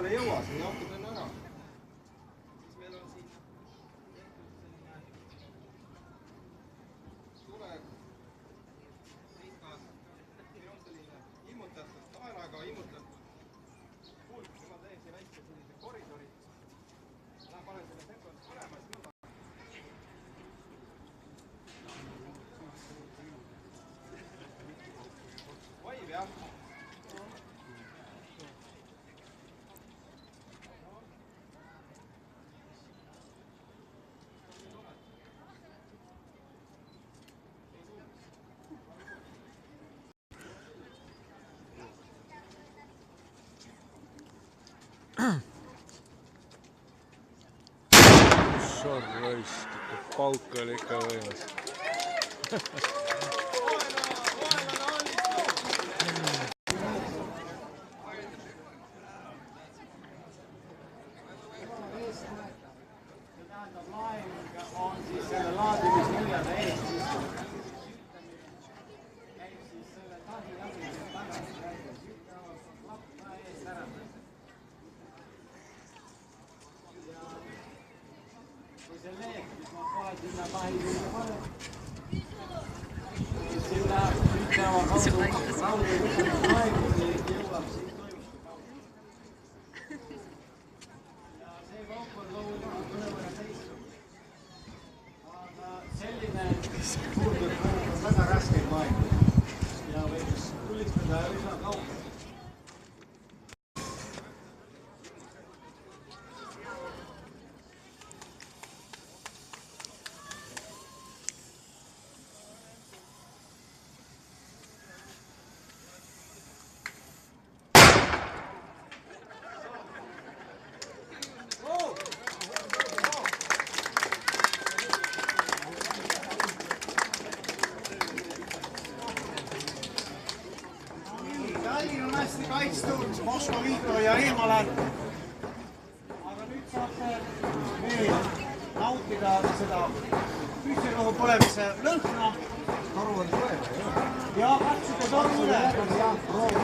ei jõua, siin jahtub enne ära. Siis meil on siin suve teistkaasatud. Meil on selline immutatud, taelaga immutatud pulk, ma teen siia väikse sellise koridori. Lähen panen selle tempost põlema, siis mõnda. Vaiv, jah. Sorroist, pauk oli ikka võimas. On siis selle laadimismüljade eest, siis käib siis selle tahi jagimisest tagasi käigus. Lappa eest ära. Ja kui see leek, siis ma kohe sinna tahi külge panen. Siis sinna sütava kaudu raudi laegusi jõuab siis toimub kaudu. Ja see kaup on loomulikult mõnevõrra teistsugune. Selline puudub väga raskeid maailma ja võiks tulistada üsna kaugele. Tallinn on hästi kaitstud, Moskva-Liitu ja eemale. Aga nüüd saate veel nautida seda püssirohu põlemise lõhna. Toru on põlema, jah? Ja katsuge toru üle.